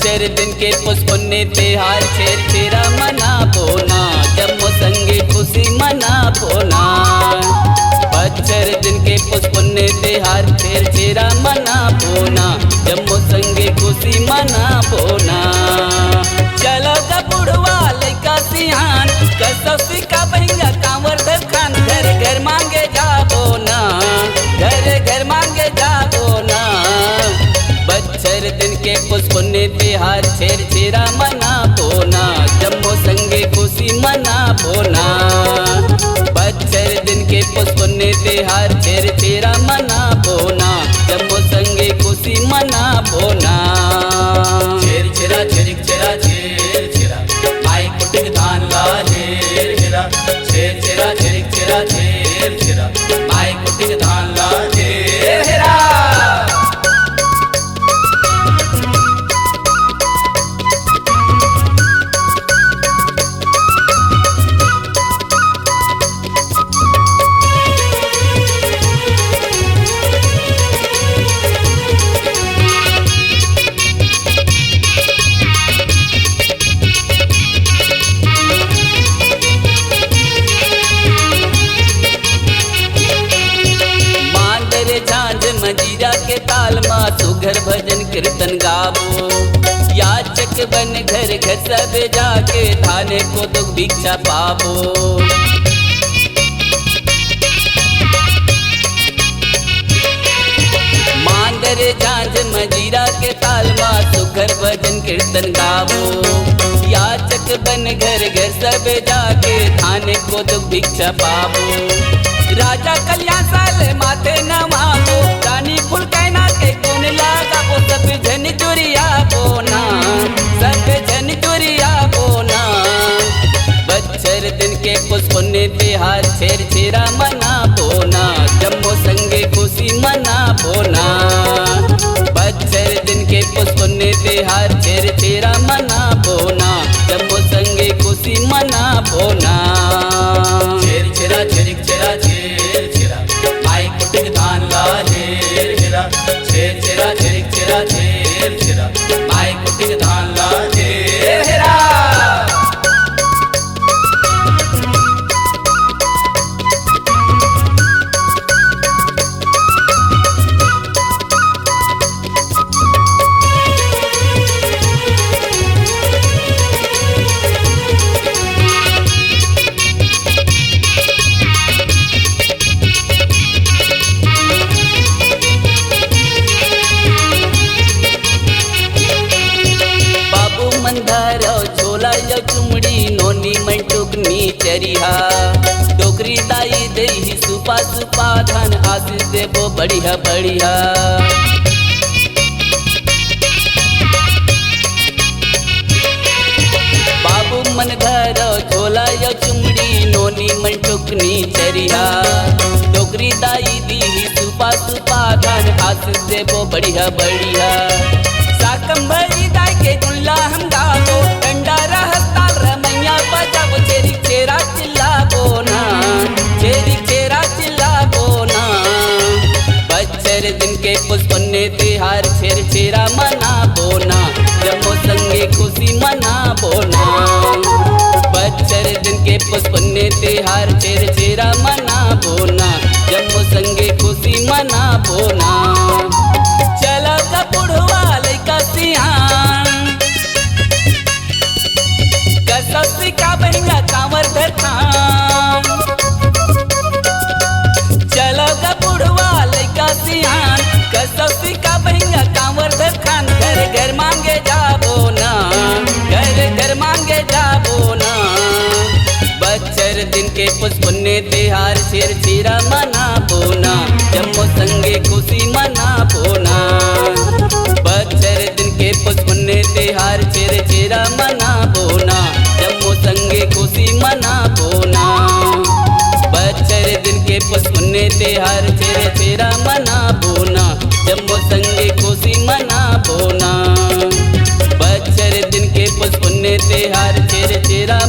बच्चर दिन के पुष्पुन्य त्योहार छेर छेरा मना बोना जम्मू संगे खुशी मना बोना बच्चर दिन के पुष्पुन्य त्योहार छेर छेरा मना बोना जम्मू संगे खुशी मना बोना चलो ग बुढ़वा लइका सियान कसौसी का बहिंगा कांवर खान घर घर मांगे जाबो ना घर घर मांगे जाबो ना बच्चर दिन के पुष्पुन्य त्योहार छेर छेरा मना बोना जम्मू संगे खुशी मना बोना बच्चर दिन के पुष्पुन्य त्योहार छेर छेरा मना बोना जम्मू संगे खुशी मना बोना छेर छेरा छेरिक छेरा छेर छेरा माई कुटिक धान ला छेर छेरा छेर छेरा छेरिक छेरा छेर छेरा माई कुटिक धान ला छेर छेरा मजीरा के ताल मा सुघर भजन कीर्तन गावो याचक बन घर घर सब जाके थाने को दुख भिक्षा पावो मांदर झांझ मजीरा के ताल मा सुघर भजन कीर्तन गावो याचक बन घर घर सब जाके थाने को दुख भिक्षा पावो राजा कल्याण साले माथे नवाबो रानी फूल कहना के कौन लागा वो सब जन चुरिया बोना सब जन चुरिया बोना बच्चर दिन के पुष्पुन्य त्योहार छेर छेरा मना बोना जम्मू संगे खुशी मना बोना बच्चर दिन के पुष्पुन्य त्योहार छेर छेरा मना बोना जम्मू संगे खुशी मना बोना छेर छेरा छेरिक छेरा छेर छेरा माई कुटिक धान ला छेर छेरा छेर छेरा छेरिक छेरा छेर छेरा माई कुटिक धान ला छेर छेरा छोला या चुमड़ी नोनी मन टुकनी चरिहा टोकरी दाई दही सुपा सुपा धन आशीष देबो बढ़िया बढ़िया बाबू मन घर छोला या चुमड़ी नोनी मन टुकनी चरिहा टोकरी दाई दही सुपा सुपा धन आशीष देबो बढ़िया बढ़िया साकम भरी दाई के गुल्ला हम गावो डंडा रहता रमैया बजावो छेरी छेरा चिल्ला बोना छेरी छेरा चिल्ला बोना बच्चर दिन के पुष्पुन्य त्योहार छेर छेरा मना बोना जम्मू संगे खुशी मना बोना बच्चर दिन के पुष्पुन्य त्योहार छेर छेरा मना बोना जम्मू संगे खुशी मना बोना चलो का बुढ़वा लइका सियान कसौसी का बहिंगा कांवर खान चलो ग बुढ़वा लइका सियान कसौसी का बहिंगा कांवर खान घर घर मांगे जाबो ना घर घर मांगे जाबो ना बच्चर दिन के पुष्पुन्य त्योहार छेर छेरा मना बोना जम्मू संगे खुशी मना बोना बच्चर दिन के पुष्पुन्य त्योहार छेर छेरा मना बोना जम्मू संगे खुशी मना बोना बच्चर दिन के पुष्पुन्य त्योहार छेर छेरा मना बोना जम्मू संगे खुशी मना बोना बच्चर दिन के पुष्पुन्य त्योहार छेर छेरा